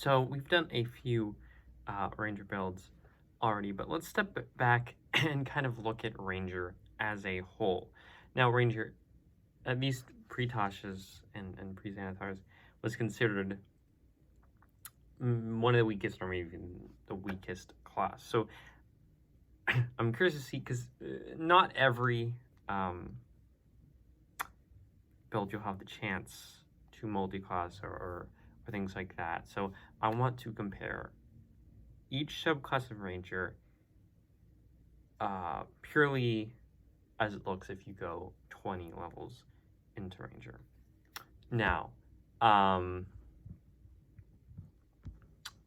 So we've done a few Ranger builds already, but let's step back and kind of look at Ranger as a whole. Now, Ranger, at least pre-Tasha's and pre-Xanathars, was considered one of the weakest, or maybe even the weakest class. So I'm curious to see, because not every build you'll have the chance to multi-class or things like that. So I want to compare each subclass of Ranger purely as it looks if you go 20 levels into Ranger. Now,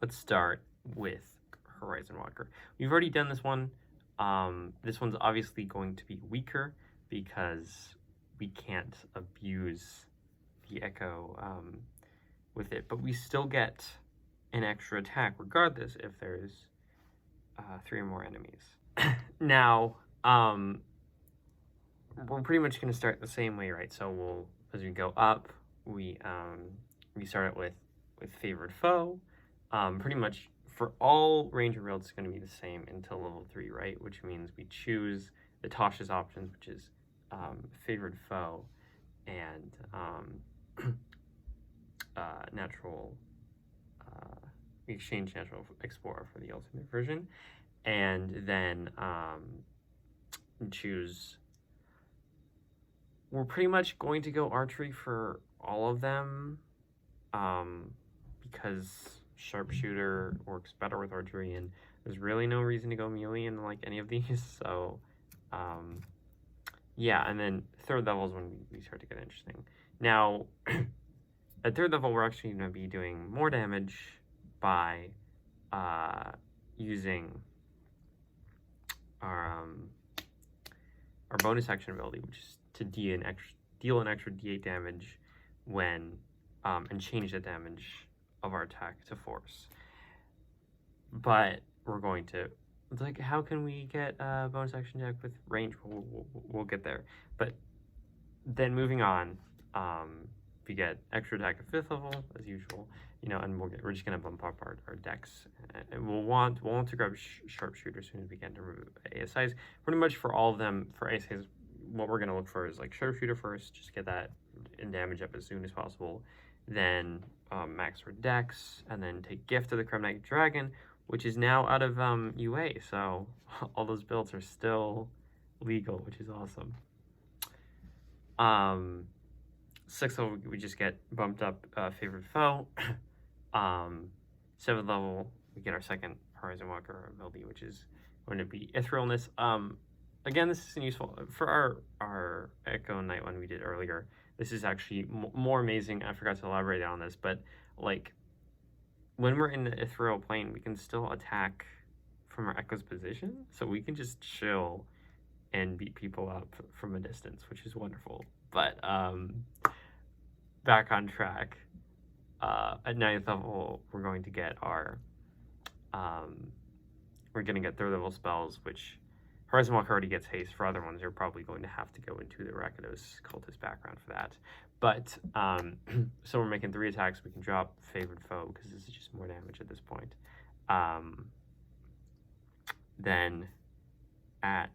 let's start with Horizon Walker. We've already done this one. This one's obviously going to be weaker because we can't abuse the Echo with it, but we still get an extra attack regardless if there's 3 or more enemies. Now, we're pretty much going to start the same way, right? So we'll, as we go up, we start it with favored foe. Pretty much for all Ranger builds, it's going to be the same until level 3, right? Which means we choose the Tasha's options, which is favored foe and natural. We exchange natural explorer for the ultimate version, and then choose. We're pretty much going to go archery for all of them, because sharpshooter works better with archery, and there's really no reason to go melee in like any of these. So, yeah, and then 3rd level is when we start to get interesting. Now, at 3rd level, we're actually going to be doing more damage by using our bonus action ability, which is to deal an extra D8 damage when and change the damage of our attack to force. But we're going to, it's like, how can we get a bonus action attack with range? We'll get there. But then moving on, we get extra attack at 5th level as usual, you know, and we're just gonna bump up our dex, and we'll want to grab sharpshooter as soon as we can to remove ASIs. Pretty much for all of them, for ASIs, what we're gonna look for is like sharpshooter first, just get that in damage up as soon as possible. Then max for dex, and then take gift of the Kremnite Dragon, which is now out of UA, so all those builds are still legal, which is awesome. 6th level, we just get bumped up favored foe. 7th level, we get our 2nd Horizon Walker ability, which is going to be Etherealness. Again, this isn't useful for our Echo Knight one we did earlier. This is actually more amazing. I forgot to elaborate on this, but like when we're in the ethereal plane, we can still attack from our Echo's position, so we can just chill and beat people up from a distance, which is wonderful. But back on track. At 9th level, we're going to get our we're going to get 3rd level spells, which Horizon Walker already gets haste. For other ones, you're probably going to have to go into the Rakdos cultist background for that. But so we're making 3 attacks. We can drop favored foe because this is just more damage at this point. Then at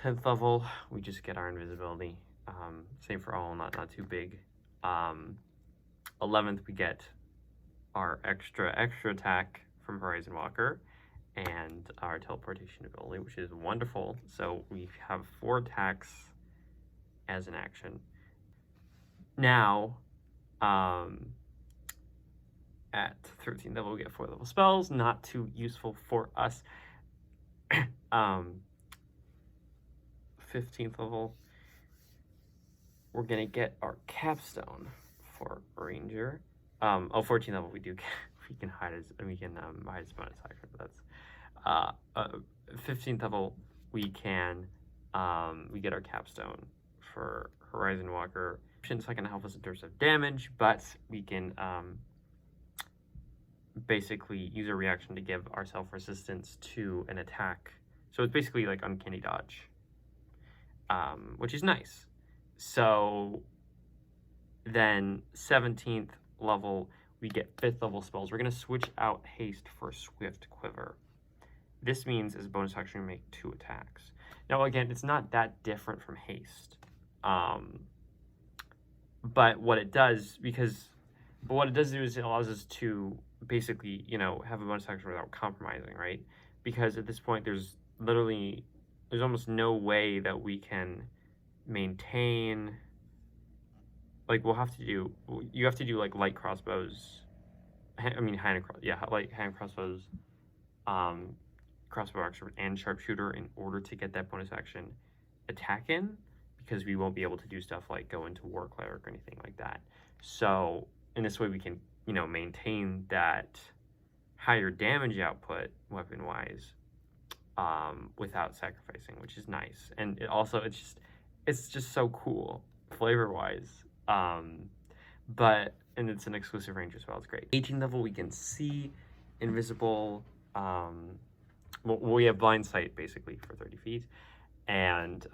10th level, we just get our invisibility. Same for all, not too big. 11th, we get our extra attack from Horizon Walker and our teleportation ability, which is wonderful. So we have 4 attacks as an action. Now, at 13th level, we get 4 level spells, not too useful for us. 15th level, we're gonna get our capstone for Ranger. 14th level, we can hide as bonus action, but that's 15th level, we can we get our capstone for Horizon Walker. It's not gonna help us in terms of damage, but we can basically use a reaction to give ourselves resistance to an attack. So it's basically like uncanny dodge, which is nice. So Then 17th level, we get 5th level spells. We're going to switch out haste for Swift Quiver. This means as a bonus action, we make 2 attacks. Now, again, it's not that different from haste. But what it does is it allows us to basically, have a bonus action without compromising, right? Because at this point, there's almost no way that we can maintain. Like, you have to do like light crossbows. Hand crossbows, crossbow action, and sharpshooter in order to get that bonus action attack in, because we won't be able to do stuff like go into War Cleric or anything like that. So in this way, we can, maintain that higher damage output weapon-wise without sacrificing, which is nice. And it's just so cool flavor-wise. And it's an exclusive range as well. It's great. 18th level, we can see invisible. We have blind sight basically for 30 feet, and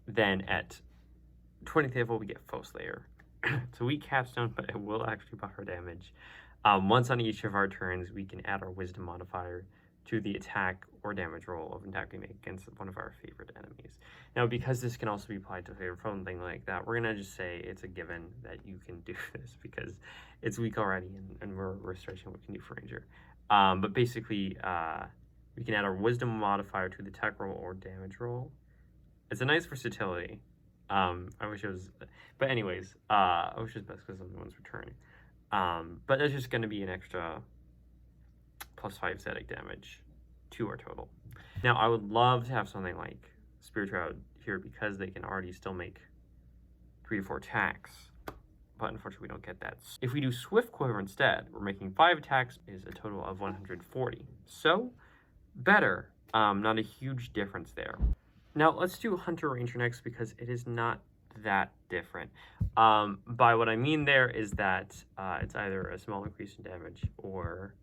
then at 20th level, we get Foe Slayer. It's a weak capstone, but it will actually buff our damage. Once on each of our turns, we can add our Wisdom modifier to the attack or damage roll of an attack we make against one of our favorite enemies. Now, because this can also be applied to a favorite foe and thing like that, we're going to just say it's a given that you can do this because it's weak already, and we're stretching what we can do for Ranger. But basically, we can add our Wisdom modifier to the attack roll or damage roll. It's a nice versatility. I wish it was, but anyways, I wish it was best because I'm the one's returning. But it's just going to be an extra +5 static damage to our total. Now, I would love to have something like Spirit Shroud here because they can already still make 3 to 4 attacks, but unfortunately we don't get that. If we do Swift Quiver instead, we're making 5 attacks, is a total of 140. So, better. Not a huge difference there. Now, let's do Hunter Ranger next because it is not that different. By what I mean there is that it's either a small increase in damage or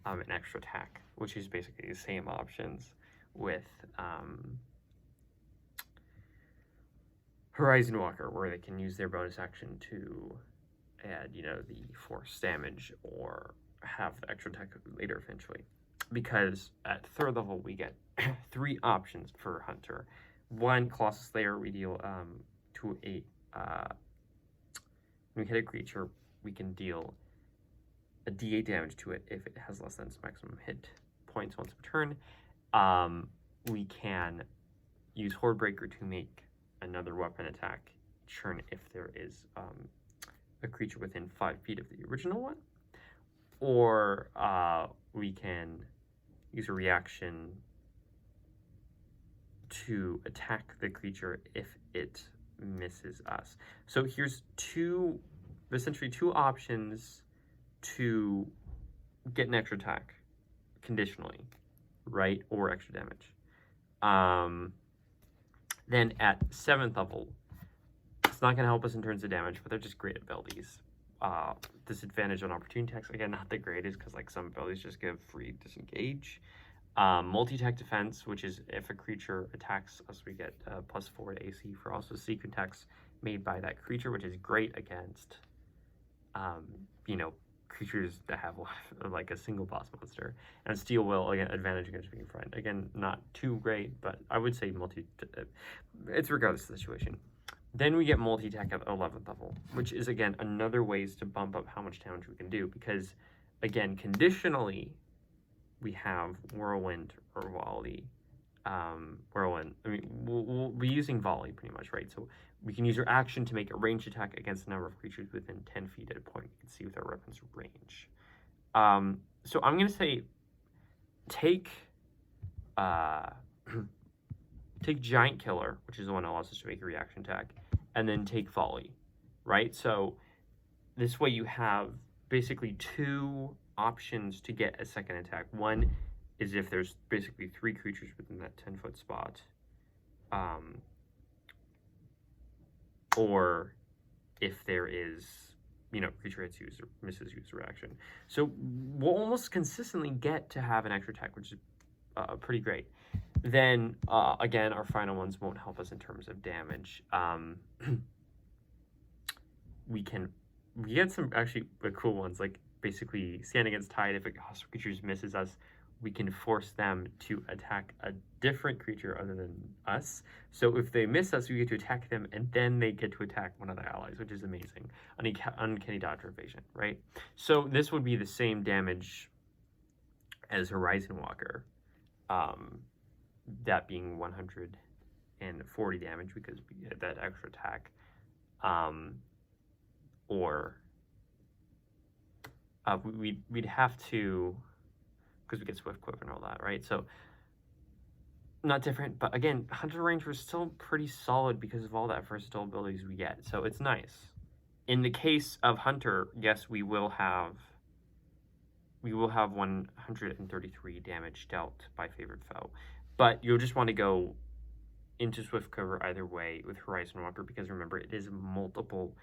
an extra attack, which is basically the same options with Horizon Walker, where they can use their bonus action to add, the force damage or have the extra attack later eventually. Because at 3rd level, we get 3 options for Hunter. 1, Colossus Slayer, we deal to a when we hit a creature, we can deal a D8 damage to it if it has less than its maximum hit points once per turn. We can use Horde Breaker to make another weapon attack turn if there is a creature within 5 feet of the original one. Or we can use a reaction to attack the creature if it misses us. So here's essentially two options to get an extra attack conditionally, right? Or extra damage. Then at 7th level, it's not going to help us in terms of damage, but they're just great abilities. Disadvantage on opportunity attacks, again, not the greatest because like some abilities just give free disengage. Multi-attack defense, which is if a creature attacks us, we get +4 to AC for also secret attacks made by that creature, which is great against, creatures that have like a single boss monster. And Steel Will, again, advantage against being friend. Again, not too great, but I would say it's regardless of the situation. Then we get multi-attack at 11th level, which is, again, another ways to bump up how much damage we can do. Because, again, conditionally, we have Whirlwind or Volley. Whirlwind, we'll be using Volley pretty much, right? So we can use our action to make a ranged attack against a number of creatures within 10 feet at a point. You can see with our weapon's range. So I'm going to say take Giant Killer, which is the one that allows us to make a reaction attack, and then take Volley, right? So this way you have basically 2 options to get a second attack. One is if there's basically 3 creatures within that 10-foot spot, or if there is, creature hits you or misses use reaction. So we'll almost consistently get to have an extra attack, which is pretty great. Then, again, our final ones won't help us in terms of damage. we get some actually cool ones, like basically stand against tide. If a hostile creature misses us, we can force them to attack a different creature other than us. So if they miss us, we get to attack them, and then they get to attack one of their allies, which is amazing. Uncanny dodge or evasion, right? So this would be the same damage as Horizon Walker, that being 140 damage because we get that extra attack, or we'd have to, because we get Swift Quiver and all that, right? So not different, but again, Hunter Ranger is still pretty solid because of all that versatile abilities we get. So it's nice. In the case of Hunter, yes, we will have 133 damage dealt by favorite foe, but you'll just want to go into Swift Quiver either way with Horizon Walker, because remember, it is multiple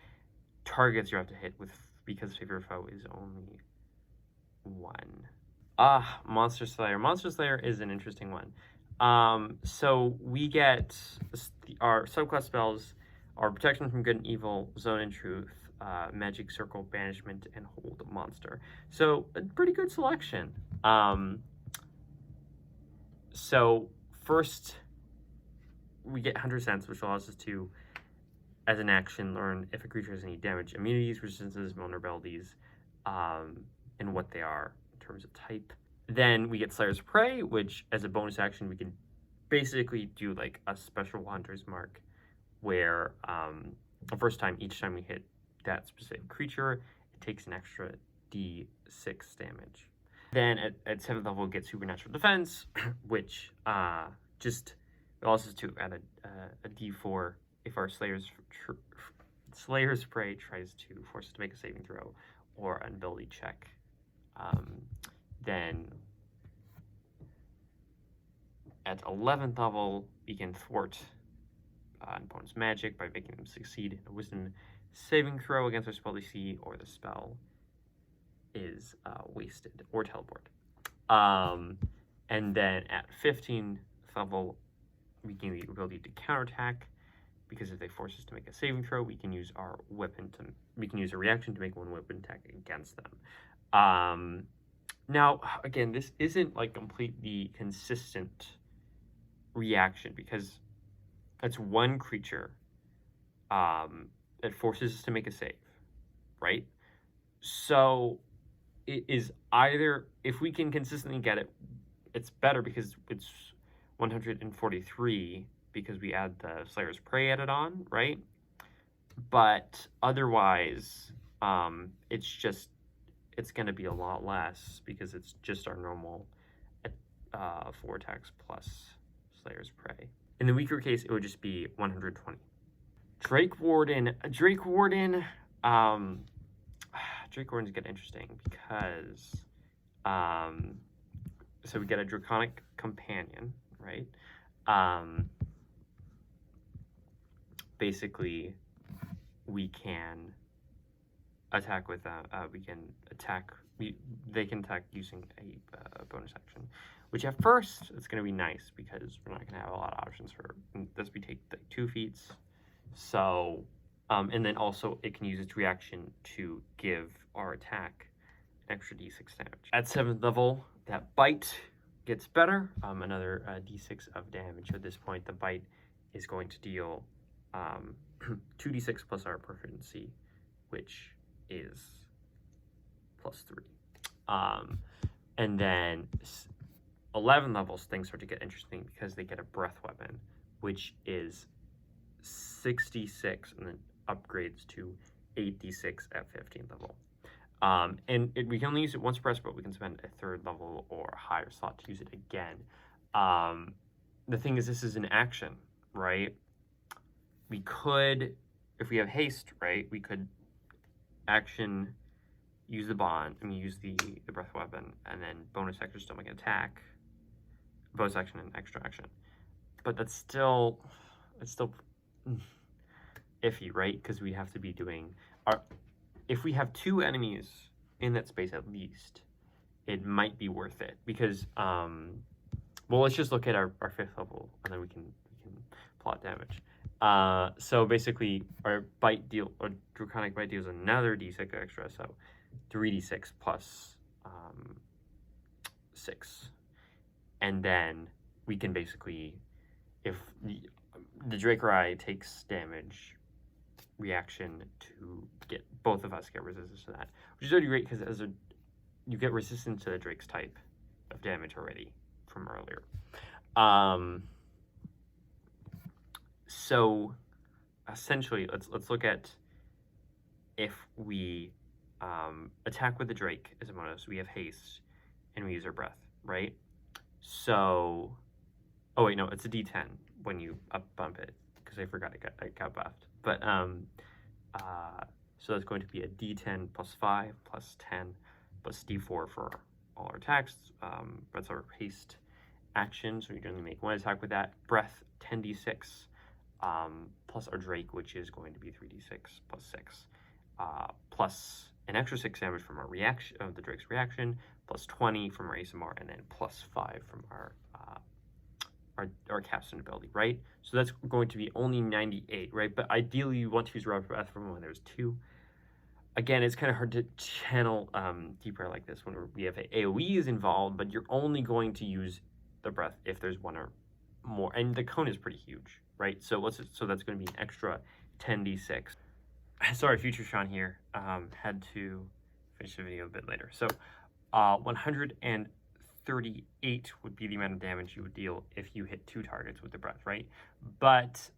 targets you have to hit with, because favorite foe is only one. Monster Slayer. Monster Slayer is an interesting one. So we get our subclass spells are Protection from Good and Evil, Zone and Truth, Magic Circle, Banishment, and Hold Monster. So a pretty good selection. So first, we get 100 Sense, which allows us to, as an action, learn if a creature has any damage, immunities, resistances, vulnerabilities, and what they are in terms of type. Then we get Slayer's Prey, which as a bonus action, we can basically do like a special Hunter's Mark, where the first time, each time we hit that specific creature, it takes an extra D6 damage. Then at 7th level, we get Supernatural Defense, which just allows us to add a D4 if our Slayer's Prey tries to force us to make a saving throw or an ability check. Then at 11th level, we can thwart an opponent's magic by making them succeed in a Wisdom saving throw against their spell DC, or the spell is wasted or teleport. And then at 15th level, we gain the ability to counterattack, because if they force us to make a saving throw, we can use a reaction to make one weapon attack against them. Now, again, this isn't like completely consistent reaction, because it's one creature that forces us to make a save, right? So it is either, if we can consistently get it, it's better because it's 143 because we add the Slayer's Prey added on, right? But otherwise, it's going to be a lot less because it's just our normal 4 attacks plus Slayer's Prey. In the weaker case, it would just be 120. Drake Warden's get interesting because so we get a Draconic Companion, right? Basically, we can attack with they can attack using a bonus action, which at first it's going to be nice because we're not going to have a lot of options for this. We take the 2 feats, so and then also it can use its reaction to give our attack an extra D6 damage. At 7th level, that bite gets better, another D6 of damage. At this point, the bite is going to deal 2d6 plus our proficiency, which is +3. And then 11 levels, things start to get interesting because they get a breath weapon, which is 66 and then upgrades to 8d6 at 15th level. We can only use it once per rest, but we can spend a 3rd level or higher slot to use it again. The thing is, this is an action, right? We could, if we have haste, right, we could action, use the use the breath weapon, and then bonus action stomach attack, bonus action and extra action. But it's still iffy, right? Because we have to be doing if we have 2 enemies in that space at least, it might be worth it because well, let's just look at our 5th level and then we can plot damage. So basically, our bite deal, or draconic bite deals another d6 extra, so 3d6 plus 6. And then we can basically, if the Dracorai takes damage, reaction to get both of us get resistance to that, which is already great because you get resistance to the Drake's type of damage already from earlier. So essentially, let's look at if we attack with the Drake as a bonus, we have haste and we use our breath, right? So, oh wait, no, it's a D10 when you up bump it because I forgot it got buffed. But so that's going to be a D10 plus 5 plus 10 plus D4 for all our attacks. That's our haste action, so you only make one attack with that. Breath 10d6 plus our Drake, which is going to be 3d6 plus 6, plus an extra 6 damage from our reaction of the Drake's reaction, plus 20 from our ASMR, and then plus 5 from our capstone ability, right? So that's going to be only 98, right? But ideally, you want to use Rapid Breath from when there's 2. Again, it's kind of hard to channel DPR like this when we have AoE is involved, but you're only going to use the breath if there's one or more, and the cone is pretty huge, right? So that's going to be an extra 10d6. Sorry, Future Sean here. Had to finish the video a bit later. So 138 would be the amount of damage you would deal if you hit 2 targets with the breath, right? But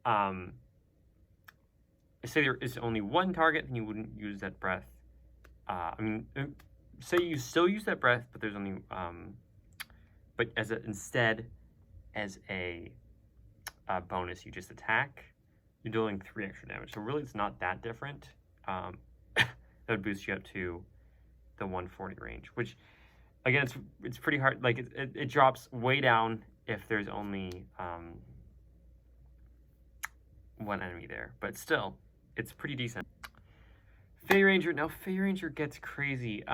say there is only 1 target, then you wouldn't use that breath. Say you still use that breath, but there's only but instead as a bonus, you just attack. You're dealing 3 extra damage. So really, it's not that different. That would boost you up to the 140 range, which again, it's pretty hard. Like it drops way down if there's only 1 enemy there, but still, it's pretty decent. Fey Ranger. Now, Fey Ranger gets crazy.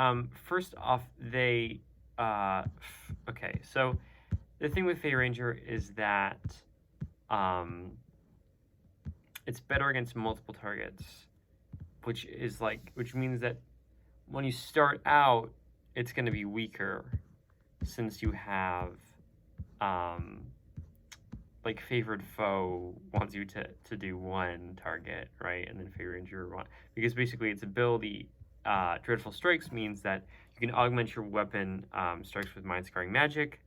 First off, they okay. So the thing with Fey Ranger is that it's better against multiple targets, which means that when you start out, it's going to be weaker since you have like Favored Foe wants you to do 1 target, right? And then Fey Ranger because basically its ability Dreadful Strikes means that you can augment your weapon strikes with mind scarring magic.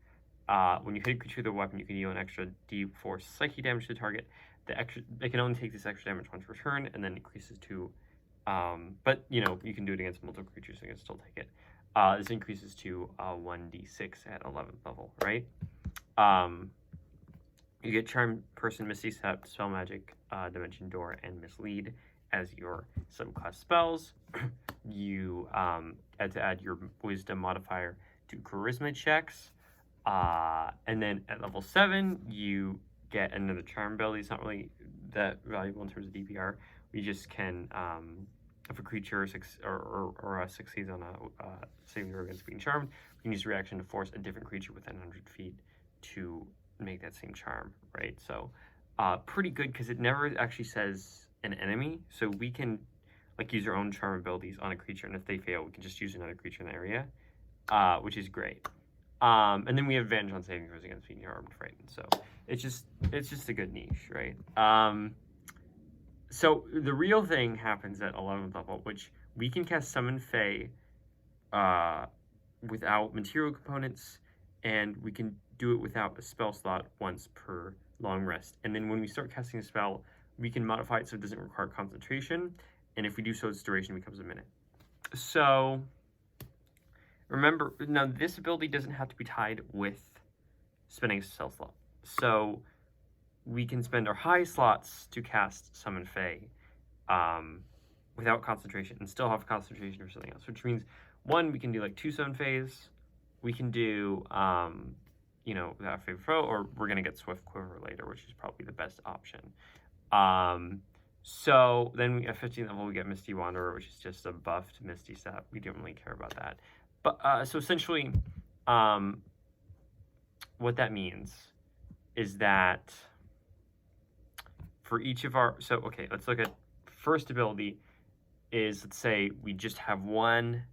When you hit a creature with a weapon, you can deal an extra D4 psychic damage to the target. They can only take this extra damage once per turn, and then increases to but you can do it against multiple creatures, so you can still take it. This increases to 1d6 at 11th level, right? You get Charm Person, Misty Step, Spell Magic, Dimension Door, and Mislead as your subclass spells. You had to add your Wisdom modifier to Charisma checks. And then at level 7, you get another Charm ability. It's not really that valuable in terms of DPR. We just can, if a creature succeeds on a saving throw against being charmed, we can use reaction to force a different creature within 100 feet to make that same charm, right? So pretty good because it never actually says an enemy, so we can use our own charm abilities on a creature, and if they fail, we can just use another creature in the area, which is great. And then we have advantage on saving throws against being armed, frightened. So it's just a good niche, right? So the real thing happens at 11th level, which we can cast Summon Fey without material components, and we can do it without a spell slot once per long rest. And then when we start casting a spell, we can modify it so it doesn't require concentration, and if we do so, its duration becomes a minute. So remember, now this ability doesn't have to be tied with spending a spell slot. So we can spend our high slots to cast Summon Fey without concentration and still have concentration for something else, which means, 1, we can do 2 Summon Feys. We can do, without Favorite Foe, or we're going to get Swift Quiver later, which is probably the best option. So then at 15th level, we get Misty Wanderer, which is just a buffed Misty Step. We don't really care about that. But so essentially, what that means is that for each of our, so okay, let's look at first ability is, let's say we just have one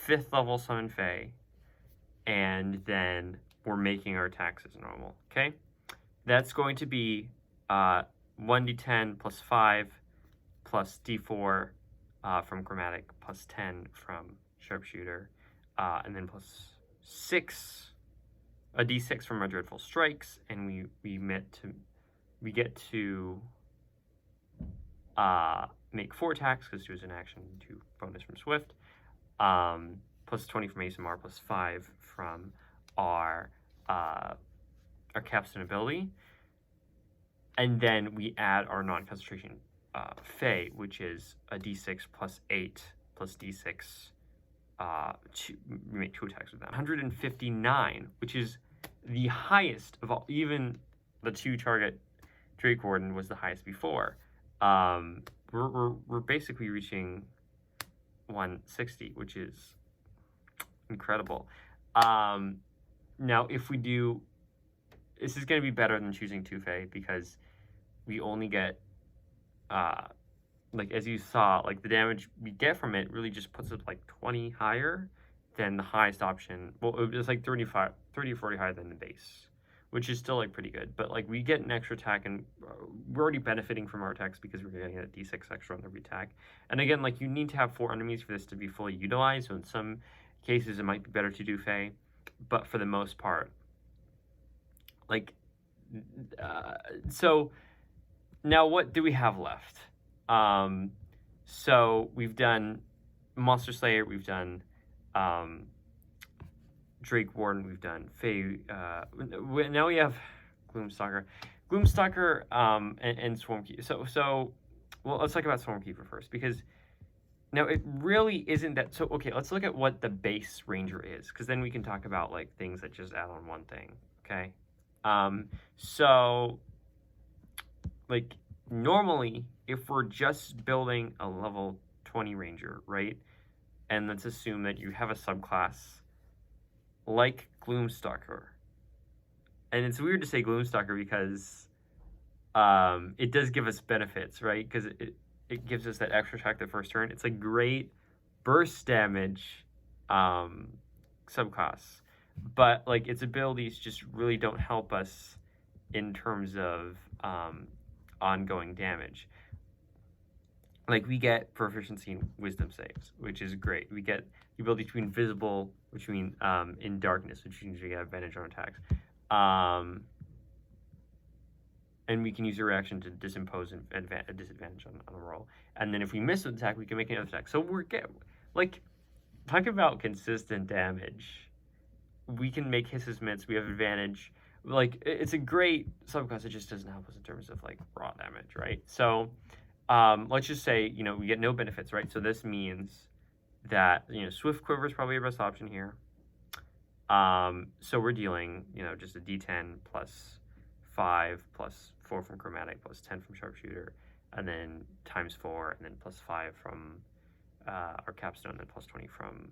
5th level summon Fae, and then we're making our attacks as normal, okay? That's going to be 1d10 plus 5 plus d4 from Chromatic plus 10 from Sharpshooter, and then plus 6, a d6 from our Dreadful Strikes, and we get to make 4 attacks because 2 is an action, 2 bonus from Swift, plus 20 from ASMR, plus 5 from our capstone ability, and then we add our non-concentration Fae, which is a d6 plus 8 plus d6. We make 2 attacks with that. 159, which is the highest of all. Even the 2-target Drake Warden was the highest before. We're basically reaching 160, which is incredible. Now, if we do, this is going to be better than choosing 2 Fae because we only get, like as you saw, like the damage we get from it really just puts it like 20 higher than the highest option. Well, it was like 30 or 40 higher than the base, which is still like pretty good. But like we get an extra attack, and we're already benefiting from our attacks because we're getting a d6 extra on every attack. And again, like you need to have 4 enemies for this to be fully utilized. So in some cases, it might be better to do Fae, but for the most part, like, so now what do we have left? So we've done Monster Slayer, we've done Drake Warden, we've done Fae, now we have Gloomstalker, and Swarmkeeper. So well, let's talk about Swarmkeeper first, because now it really isn't that, so okay, let's look at what the base Ranger is, because then we can talk about like things that just add on one thing, okay? So like normally, if we're just building a level 20 Ranger, right? And let's assume that you have a subclass like Gloomstalker. And it's weird to say Gloomstalker because it does give us benefits, right? Because it gives us that extra attack the first turn. It's a great burst damage subclass. But like its abilities just really don't help us in terms of ongoing damage. Like we get proficiency in wisdom saves, which is great. We get the ability to be invisible, which means in darkness, which means we get advantage on attacks. And we can use a reaction to disimpose a disadvantage on a roll. And then if we miss an attack, we can make another attack. So we're like, talk about consistent damage. We can make hisses mitts. We have advantage. Like it's a great subclass. It just doesn't help us in terms of like raw damage, right? So let's just say, you know, we get no benefits, right? So this means that, you know, Swift Quiver is probably our best option here. So we're dealing, you know, just a d10 plus 5 plus 4 from Chromatic plus 10 from Sharpshooter, and then times 4, and then plus 5 from our Capstone, and plus 20 from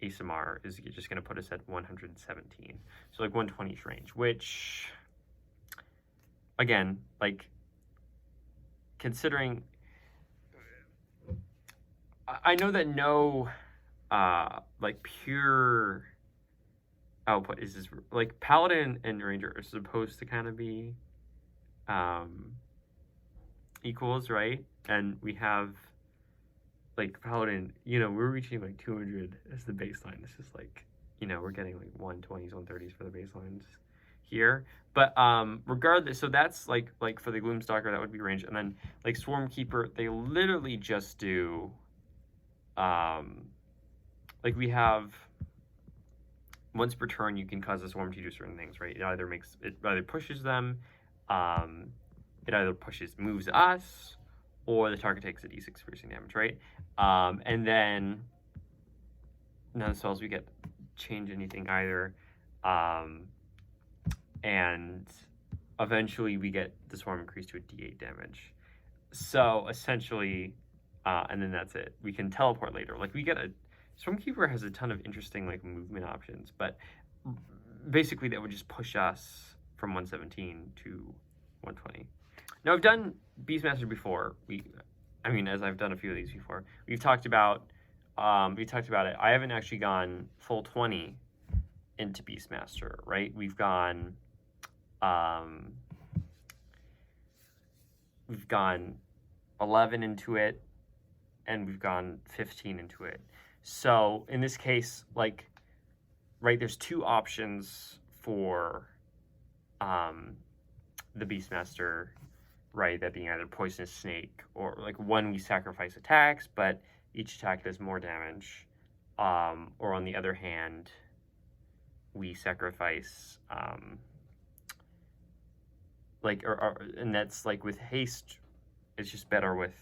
ASMR is just going to put us at 117. So like 120-ish range, which, again, like, considering, I know that no, like, pure output is this, like, Paladin and Ranger are supposed to kind of be equals, right? And we have, like, Paladin, you know, we're reaching like 200 as the baseline. This is like, you know, we're getting like 120s, 130s for the baselines here. But regardless, so that's like for the Gloomstalker, that would be range. And then like Swarmkeeper, they literally just do, like we have, once per turn, you can cause a swarm to do certain things, right? It either pushes them, it either moves us, or the target takes a d6 piercing damage, right? And then none of the spells we get change anything either. And eventually we get the swarm increased to a d8 damage. So essentially, and then that's it. We can teleport later. Like we get Stormkeeper has a ton of interesting like movement options, but basically that would just push us from 117 to 120. Now, I've done Beastmaster before. As I've done a few of these before, we've talked about it. I haven't actually gone full 20 into Beastmaster, right? We've gone 11 into it, and we've gone 15 into it. So in this case, like, right, there's two options for the Beastmaster, right? That being either Poisonous Snake, or like one we sacrifice attacks, but each attack does more damage. Or on the other hand, we sacrifice and that's like with haste, it's just better with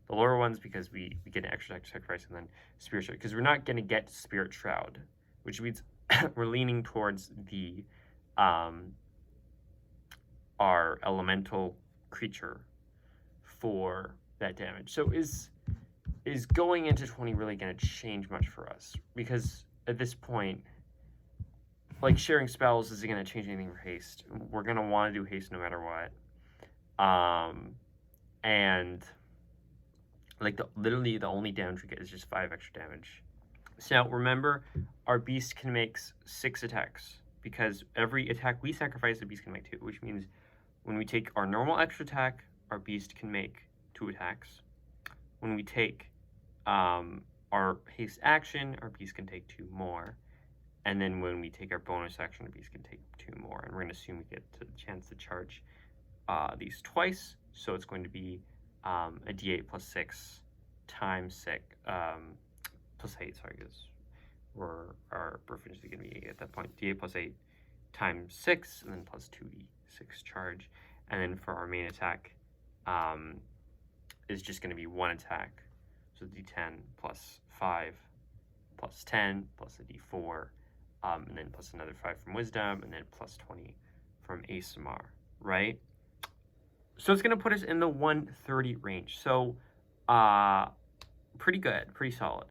the lower ones because we get an extra sacrifice, and then Spirit Shroud, because we're not going to get Spirit Shroud, which means we're leaning towards the our elemental creature for that damage. So is going into 20 really going to change much for us? Because at this point, like, sharing spells isn't going to change anything for haste. We're going to want to do haste no matter what. And like literally the only damage we get is just 5 extra damage. So now remember, our beast can make 6 attacks, because every attack we sacrifice, the beast can make 2, which means when we take our normal extra attack, our beast can make 2 attacks. When we take our haste action, our beast can take 2 more. And then when we take our bonus action, our beast can take 2 more. And we're going to assume we get the chance to charge these twice. So it's going to be a d8 plus 6 times 6, plus 8, sorry, because our proficiency is going to be 8 at that point. d8 plus 8 times 6, and then plus 2d6 charge. And then for our main attack, is just going to be 1 attack. So d10 plus 5 plus 10 plus a d4, and then plus another 5 from Wisdom, and then plus 20 from ASMR, right? So it's going to put us in the 130 range. So pretty good, pretty solid.